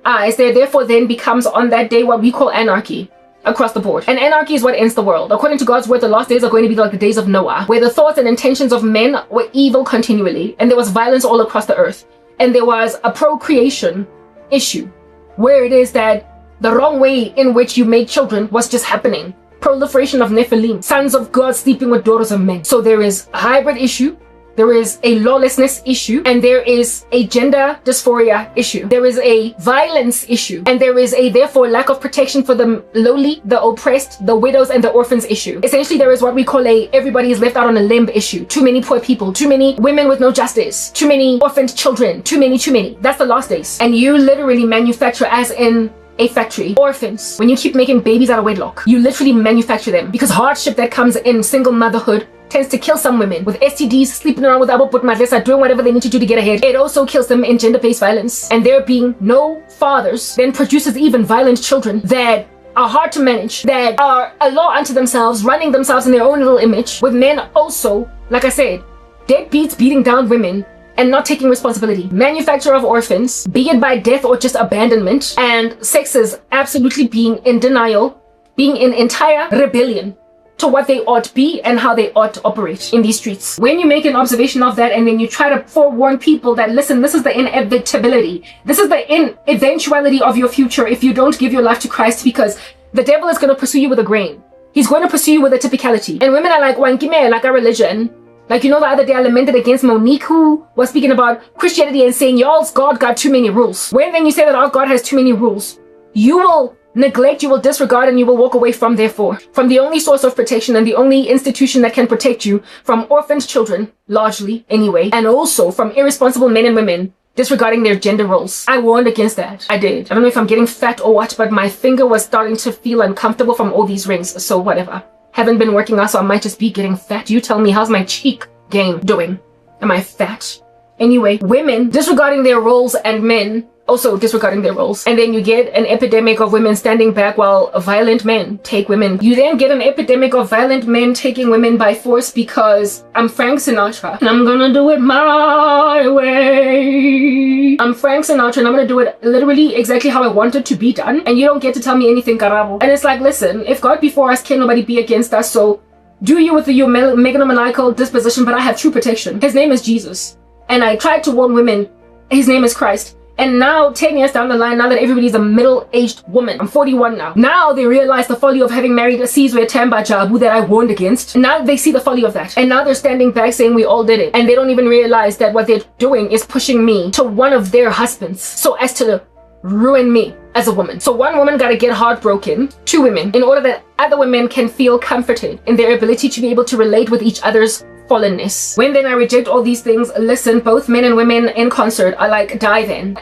eyes, there therefore then becomes on that day what we call anarchy across the board. And anarchy is what ends the world. According to God's word, the last days are going to be like the days of Noah, where the thoughts and intentions of men were evil continually, and there was violence all across the earth. And there was a procreation issue, where it is that the wrong way in which you make children was just happening. Proliferation of Nephilim, sons of God sleeping with daughters of men. So there is a hybrid issue, there is a lawlessness issue, and there is a gender dysphoria issue. There is a violence issue, and there is a therefore lack of protection for the lowly, the oppressed, the widows, and the orphans issue. Essentially, there is what we call a everybody is left out on a limb issue. Too many poor people, too many women with no justice, too many orphaned children, too many. That's the last days. And you literally manufacture, as in a factory, orphans. When you keep making babies out of wedlock, you literally manufacture them, because hardship that comes in single motherhood tends to kill some women with STDs, sleeping around with aboputmadlesa, doing whatever they need to do to get ahead. It also kills them in gender-based violence. And there being no fathers then produces even violent children that are hard to manage, that are a law unto themselves, running themselves in their own little image, with men also, like I said, deadbeats beating down women and not taking responsibility. Manufacture of orphans, be it by death or just abandonment, and sexes absolutely being in denial, being in entire rebellion to what they ought to be and how they ought to operate in these streets. When you make an observation of that and then you try to forewarn people that, listen, this is the inevitability, this is the eventuality of your future if you don't give your life to Christ, because the devil is going to pursue you with a grain. He's going to pursue you with a typicality. And women are like, wankime, like a religion. Like, you know, the other day I lamented against Monique, who was speaking about Christianity and saying, y'all's God got too many rules. When then you say that our God has too many rules, you will neglect, you will disregard, and you will walk away from, therefore, from the only source of protection and the only institution that can protect you from orphaned children, largely anyway, and also from irresponsible men and women disregarding their gender roles. I warned against that. I did. I don't know if I'm getting fat or what, but my finger was starting to feel uncomfortable from all these rings, so whatever. haven't been working out, so I might just be getting fat. You tell me, how's my cheek game doing? Am I fat? Anyway, women disregarding their roles and men also disregarding their roles. And then you get an epidemic of women standing back while violent men take women. You then get an epidemic of violent men taking women by force because I'm Frank Sinatra and I'm gonna do it my way. I'm Frank Sinatra and I'm gonna do it literally exactly how I want it to be done. And you don't get to tell me anything, Karabo. And it's like, listen, if God be for us, can nobody be against us? So do you with your megalomaniacal disposition, but I have true protection. His name is Jesus. And I tried to warn women, his name is Christ. And now, 10 years down the line, now that everybody's a middle-aged woman, I'm 41 now. Now they realize the folly of having married a Sizwe Tamba Jabu that I warned against. And now they see the folly of that. And now they're standing back saying we all did it. And they don't even realize that what they're doing is pushing me to one of their husbands so as to ruin me as a woman. So one woman got to get heartbroken, two women, in order that other women can feel comforted in their ability to be able to relate with each other's fallenness. When then I reject all these things, listen, both men and women in concert are like, die then.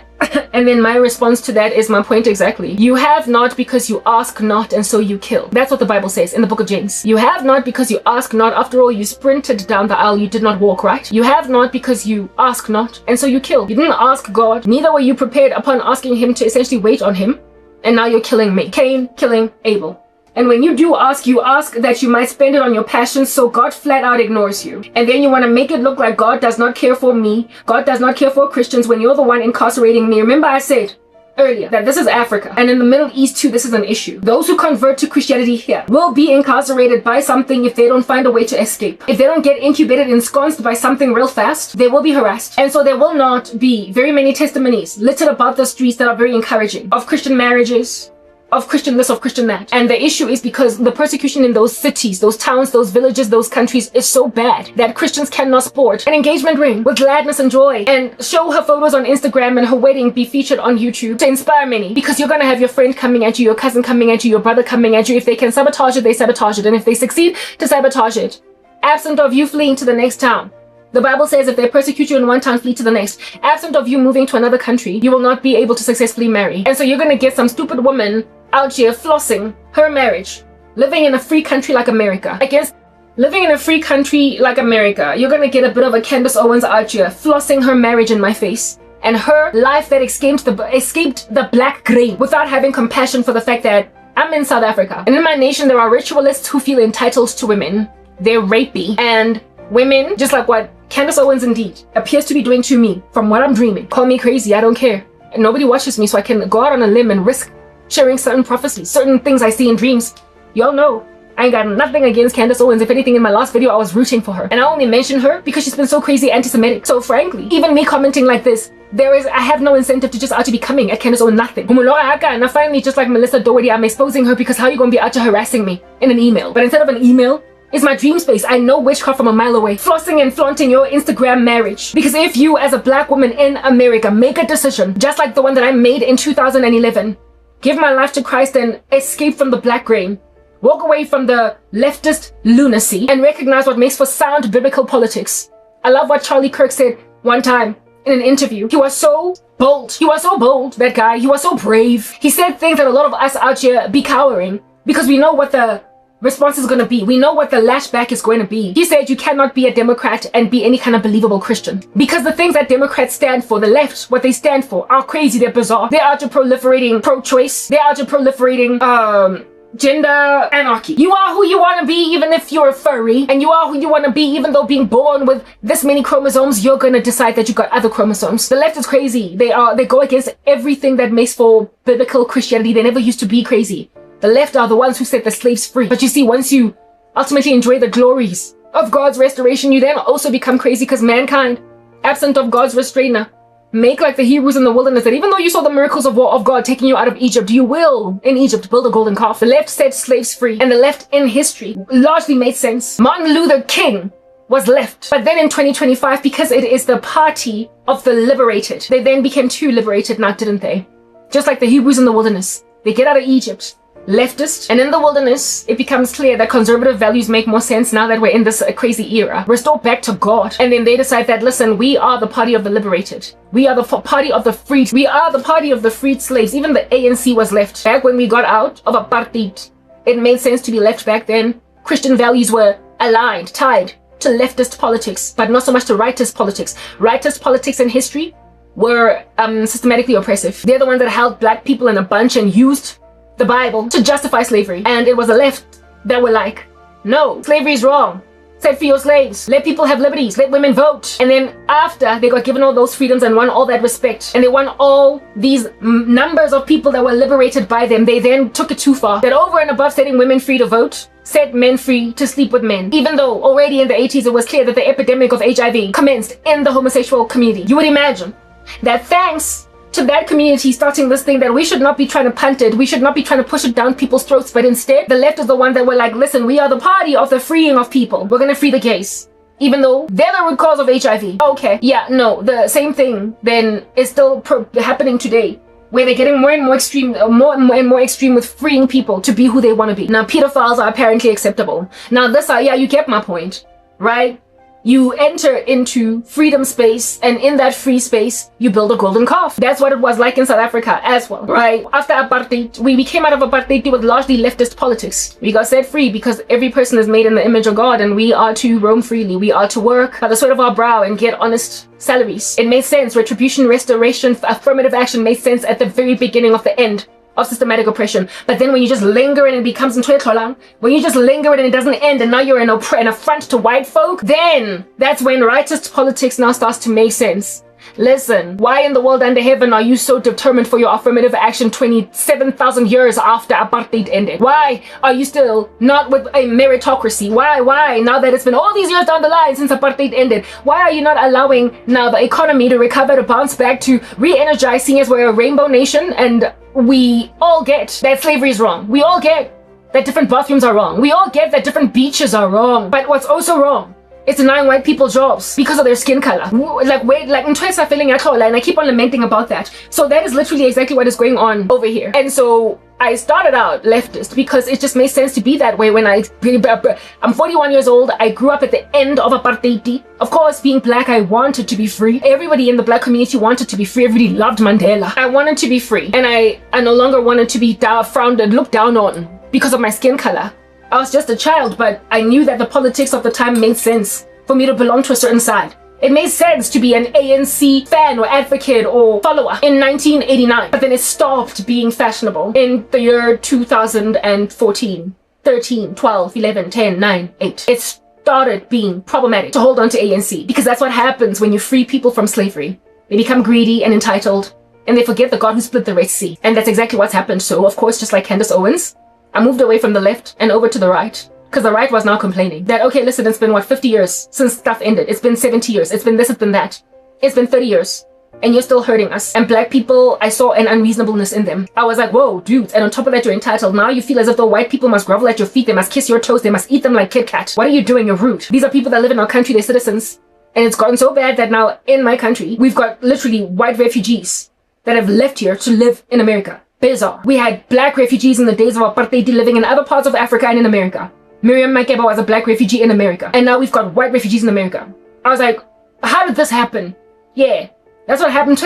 And then my response to that is my point exactly. You have not because you ask not, and so you kill. That's what the Bible says in the book of James. You have not because you ask not. After all, you sprinted down the aisle, you did not walk, right? You have not because you ask not, and so you kill. You didn't ask God, neither were you prepared upon asking him to essentially wait on him, and now you're killing me. Cain killing Abel. And when you do ask, you ask that you might spend it on your passions, so God flat out ignores you. And then you want to make it look like God does not care for me, God does not care for Christians when you're the one incarcerating me. Remember I said earlier that this is Africa, and in the Middle East too, this is an issue. Those who convert to Christianity here will be incarcerated by something if they don't find a way to escape. If they don't get incubated, ensconced by something real fast, they will be harassed. And so there will not be very many testimonies littered about the streets that are very encouraging of Christian marriages, of Christian this, of Christian that. And the issue is because the persecution in those cities, those towns, those villages, those countries is so bad that Christians cannot sport an engagement ring with gladness and joy and show her photos on Instagram and her wedding be featured on YouTube to inspire many, because you're gonna have your friend coming at you, your cousin coming at you, your brother coming at you. If they can sabotage it, they sabotage it. And if they succeed to sabotage it, absent of you fleeing to the next town, the Bible says if they persecute you in one town, flee to the next. Absent of you moving to another country, you will not be able to successfully marry. And so you're going to get some stupid woman out here flossing her marriage, living in a free country like America. I guess living in a free country like America, you're going to get a bit of a Candace Owens out here flossing her marriage in my face. And her life that escaped the black grain without having compassion for the fact that I'm in South Africa. And in my nation, there are ritualists who feel entitled to women. They're rapey. And women, just like what Candace Owens indeed appears to be doing to me from what I'm dreaming. Call me crazy, I don't care. And nobody watches me, so I can go out on a limb and risk sharing certain prophecies, certain things I see in dreams. Y'all know I ain't got nothing against Candace Owens. If anything, in my last video, I was rooting for her. And I only mention her because she's been so crazy anti-Semitic. So frankly, even me commenting like this, I have no incentive to just out to be coming at Candace Owens, nothing. And I finally, just like Melissa Doherty, I'm exposing her because how are you going to be out to harassing me in an email? But instead of an email, it's my dream space. I know witchcraft from a mile away. Flossing and flaunting your Instagram marriage. Because if you as a black woman in America make a decision, just like the one that I made in 2011, give my life to Christ and escape from the black grain, walk away from the leftist lunacy, and recognize what makes for sound biblical politics. I love what Charlie Kirk said one time in an interview. He was so bold. He was so bold, that guy. He was so brave. He said things that a lot of us out here be cowering because we know what the response is going to be. We know what the lashback is going to be. He said you cannot be a Democrat and be any kind of believable Christian. Because the things that Democrats stand for, the left, what they stand for, are crazy, they're bizarre. They're out to proliferating pro-choice. They're out to proliferating, gender anarchy. You are who you want to be even if you're a furry, and you are who you want to be even though being born with this many chromosomes, you're going to decide that you got other chromosomes. The left is crazy. They go against everything that makes for biblical Christianity. They never used to be crazy. The left are the ones who set the slaves free. But you see, once you ultimately enjoy the glories of God's restoration, you then also become crazy because mankind, absent of God's restrainer, make like the Hebrews in the wilderness, that even though you saw the miracles of war of God taking you out of Egypt, you will, in Egypt, build a golden calf. The left set slaves free, and the left in history largely made sense. Martin Luther King was left. But then in 2025, because it is the party of the liberated, they then became too liberated now, didn't they? Just like the Hebrews in the wilderness. They get out of Egypt, leftist, and in the wilderness, it becomes clear that conservative values make more sense now that we're in this crazy era. Restore back to God. And then they decide that, listen, we are the party of the liberated. We are the party of the freed. We are the party of the freed slaves. Even the ANC was left. Back when we got out of apartheid, it made sense to be left back then. Christian values were aligned, tied to leftist politics, but not so much to rightist politics. Rightist politics in history were systematically oppressive. They're the ones that held black people in a bunch and used the Bible to justify slavery. And it was the left that were like, no, slavery is wrong. Set free your slaves. Let people have liberties. Let women vote. And then after they got given all those freedoms and won all that respect, and they won all these numbers of people that were liberated by them, they then took it too far. That over and above setting women free to vote, set men free to sleep with men. Even though already in the 80s it was clear that the epidemic of HIV commenced in the homosexual community. You would imagine that thanks to that community starting this thing that we should not be trying to punt it, we should not be trying to push it down people's throats, but instead the left is the one that were like, listen, we are the party of the freeing of people. We're gonna free the gays, even though they're the root cause of HIV. Okay, yeah, no, the same thing then is still happening today, where they're getting more and more extreme, more and more extreme with freeing people to be who they want to be. Now, pedophiles are apparently acceptable. Now, this, yeah, you get my point, right? You enter into freedom space, and in that free space, you build a golden calf. That's what it was like in South Africa as well, right? After apartheid, we came out of apartheid with largely leftist politics. We got set free because every person is made in the image of God, and we are to roam freely. We are to work by the sweat of our brow and get honest salaries. It made sense. Retribution, restoration, affirmative action made sense at the very beginning of the end of systematic oppression. But then when you just linger and it becomes when you just linger it and it doesn't end, and now you're an affront to white folk, then that's when rightist politics now starts to make sense. Listen, why in the world under heaven are you so determined for your affirmative action 27,000 years after apartheid ended? Why are you still not with a meritocracy? Why, now that it's been all these years down the line since apartheid ended, why are you not allowing now the economy to recover, to bounce back, to re-energize, seeing as we're a rainbow nation? And we all get that slavery is wrong. We all get that different bathrooms are wrong. We all get that different beaches are wrong. But what's also wrong, it's denying white people jobs because of their skin color. Like, wait, like, and I keep on lamenting about that. So that is literally exactly what is going on over here. And so I started out leftist because it just made sense to be that way when I'm 41 years old. I grew up at the end of apartheid. Of course, being black, I wanted to be free. Everybody in the black community wanted to be free. Everybody loved Mandela. I wanted to be free. And I no longer wanted to be frowned and looked down on because of my skin color. I was just a child, but I knew that the politics of the time made sense for me to belong to a certain side. It made sense to be an ANC fan or advocate or follower in 1989, but then it stopped being fashionable in the year 2014, 13, 12, 11, 10, 9, 8. It started being problematic to hold on to ANC, because that's what happens when you free people from slavery. They become greedy and entitled, and they forget the God who split the Red Sea. And that's exactly what's happened. So, of course, just like Candace Owens, I moved away from the left and over to the right, because the right was now complaining that, okay, listen, it's been, 50 years since stuff ended. It's been 70 years. It's been this, it's been that. It's been 30 years. And you're still hurting us. And black people, I saw an unreasonableness in them. I was like, whoa, dudes. And on top of that, you're entitled. Now you feel as if the white people must grovel at your feet. They must kiss your toes. They must eat them like Kit Kat. What are you doing? You're rude. These are people that live in our country. They're citizens. And it's gotten so bad that now in my country, we've got literally white refugees that have left here to live in America. Bizarre. We had black refugees in the days of apartheid living in other parts of Africa and in America. Miriam Makeba was a black refugee in America. And now we've got white refugees in America. I was like, how did this happen? Yeah, that's what happened.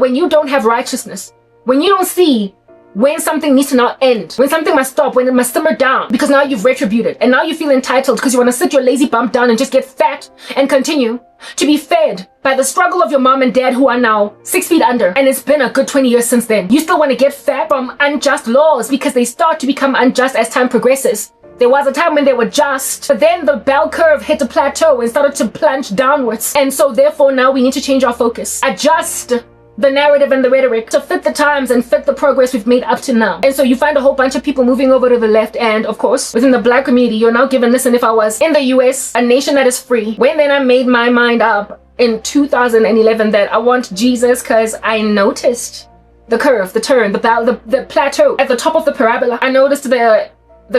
When you don't have righteousness, when you don't see when something needs to now end, when something must stop, when it must simmer down, because now you've retributed and now you feel entitled because you want to sit your lazy bump down and just get fat and continue to be fed by the struggle of your mom and dad who are now 6 feet under. And it's been a good 20 years since then. You still want to get fat from unjust laws because they start to become unjust as time progresses. There was a time when they were just, but then the bell curve hit a plateau and started to plunge downwards. And so therefore now we need to change our focus. Adjust the narrative and the rhetoric to fit the times and fit the progress we've made up to now. And so you find a whole bunch of people moving over to the left, and of course within the black community you're now given, listen, if I was in the US, a nation that is free, when then I made my mind up in 2011 that I want Jesus, because I noticed the curve, the turn, the plateau at the top of the parabola. I noticed the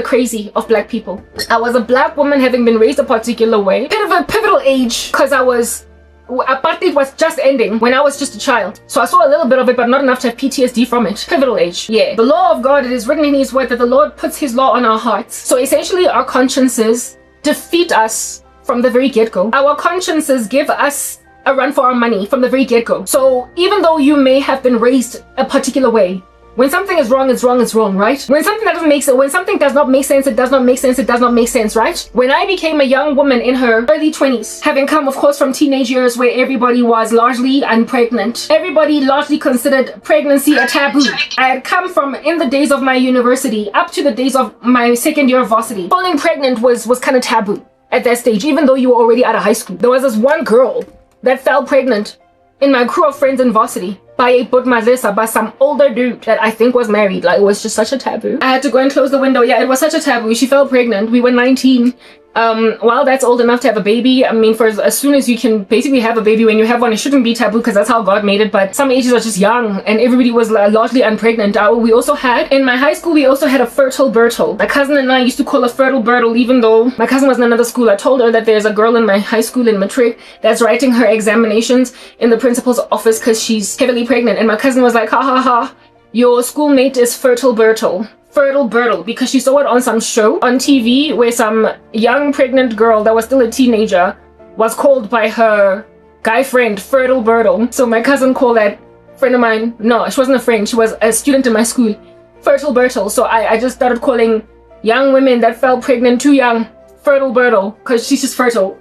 crazy of black people. I was a black woman having been raised a particular way, bit of a pivotal age, because apartheid was just ending when I was just a child. So I saw a little bit of it, but not enough to have PTSD from it. Pivotal age. Yeah. The law of God, it is written in his word that the Lord puts his law on our hearts. So essentially our consciences defeat us from the very get-go. Our consciences give us a run for our money from the very get-go. So even though you may have been raised a particular way, When something is wrong, it's wrong, it's wrong, right? When something does not make sense, it does not make sense, it does not make sense, right? When I became a young woman in her early 20s, having come, of course, from teenage years where everybody was largely unpregnant, everybody largely considered pregnancy a taboo. I had come from, in the days of my university, up to the days of my second year of varsity, falling pregnant was kind of taboo at that stage, even though you were already out of high school. There was this one girl that fell pregnant in my crew of friends in varsity by a Budmazesa, by some older dude that I think was married. Like, it was just such a taboo. I had to go and close the window. Yeah, it was such a taboo. She fell pregnant. We were 19. While that's old enough to have a baby, I mean, for as soon as you can basically have a baby, when you have one, it shouldn't be taboo because that's how God made it. But some ages are just young and everybody was largely unpregnant. We also had, in my high school, we also had a fertile Bertle. My cousin and I used to call her fertile Bertle, even though my cousin was in another school. I told her that there's a girl in my high school in matric that's writing her examinations in the principal's office because she's heavily pregnant. And my cousin was like, ha ha ha, your schoolmate is fertile Bertle. Fertile Bertle, because she saw it on some show on TV where some young pregnant girl that was still a teenager was called by her guy friend Fertile Bertle. So my cousin called that friend of mine, no, she wasn't a friend, she was a student in my school, Fertile Bertle. So I just started calling young women that fell pregnant too young Fertile Bertle, because she's just fertile.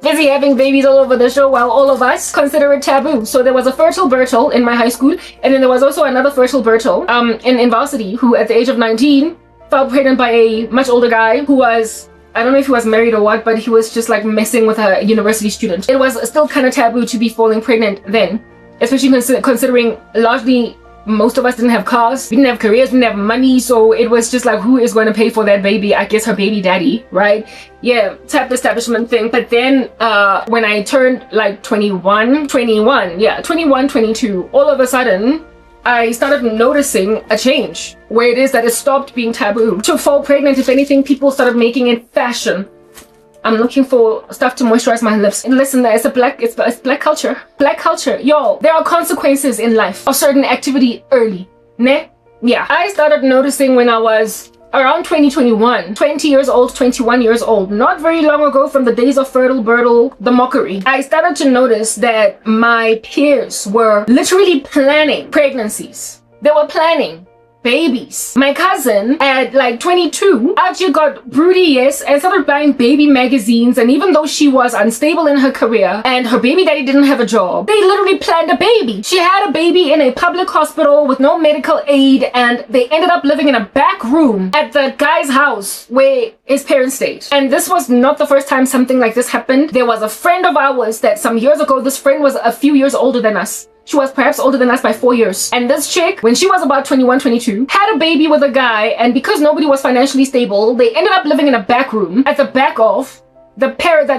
Busy having babies all over the show while all of us consider it taboo. So there was a fertile Bertle in my high school, and then there was also another fertile Bertle in varsity who at the age of 19 fell pregnant by a much older guy who was, I don't know if he was married or what, but he was just like messing with a university student. It was still kind of taboo to be falling pregnant then, especially considering largely most of us didn't have cars, we didn't have careers, we didn't have money, so it was just like, who is going to pay for that baby? I guess her baby daddy, right? Yeah, type establishment thing. But then when I turned like 21, 22, all of a sudden I started noticing a change where it is that it stopped being taboo to fall pregnant. If anything, people started making it fashion. I'm looking for stuff to moisturize my lips. And listen, it's black culture. Black culture. Yo, there are consequences in life of certain activity early. Ne? Yeah. I started noticing when I was around 2021, 20 years old, 21 years old, not very long ago from the days of Fertile Bertle, the mockery. I started to notice that my peers were literally planning pregnancies. They were planning babies. My cousin at like 22 actually got broody, yes, and started buying baby magazines. And even though she was unstable in her career and her baby daddy didn't have a job, they literally planned a baby. She had a baby in a public hospital with no medical aid, and they ended up living in a back room at the guy's house where his parents stayed. And this was not the first time something like this happened. There was a friend of ours that some years ago, this friend was a few years older than us. She was perhaps older than us by 4 years. And this chick, when she was about 21, 22, had a baby with a guy, and because nobody was financially stable, they ended up living in a back room at the back of the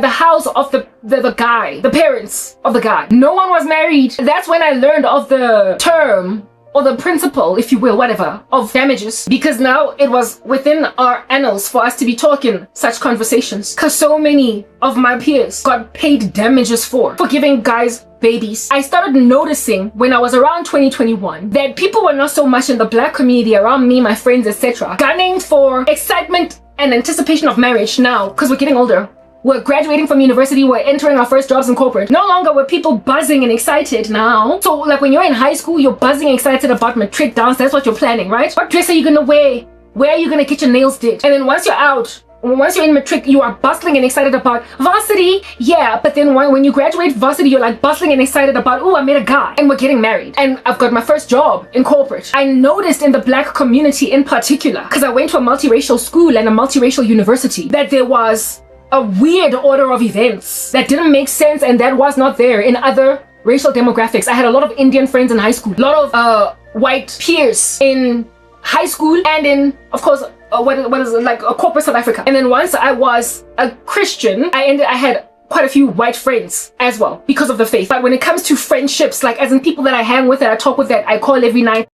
house of the guy, the parents of the guy. No one was married. That's when I learned of the term, or the principle, if you will, whatever, of damages, because now it was within our annals for us to be talking such conversations, because so many of my peers got paid damages for giving guys babies. I started noticing when I was around 2021 that people were not so much in the black community around me, my friends, etc., gunning for excitement and anticipation of marriage now, because we're getting older. We're graduating from university, we're entering our first jobs in corporate. No longer were people buzzing and excited now. So like when you're in high school, you're buzzing and excited about matric dance, that's what you're planning, right? What dress are you gonna wear? Where are you gonna get your nails did? And then once you're out, once you're in matric, you are bustling and excited about varsity. Yeah, but then when you graduate varsity, you're like bustling and excited about, oh, I met a guy and we're getting married. And I've got my first job in corporate. I noticed in the black community in particular, because I went to a multiracial school and a multiracial university, that there was a weird order of events that didn't make sense and that was not there in other racial demographics. I had a lot of Indian friends in high school, a lot of white peers in high school, and in, of course, what is it, like a corporate South Africa. And then once I was a Christian, I had quite a few white friends as well because of the faith. But when it comes to friendships, like as in people that I hang with, that I talk with, that I call every night,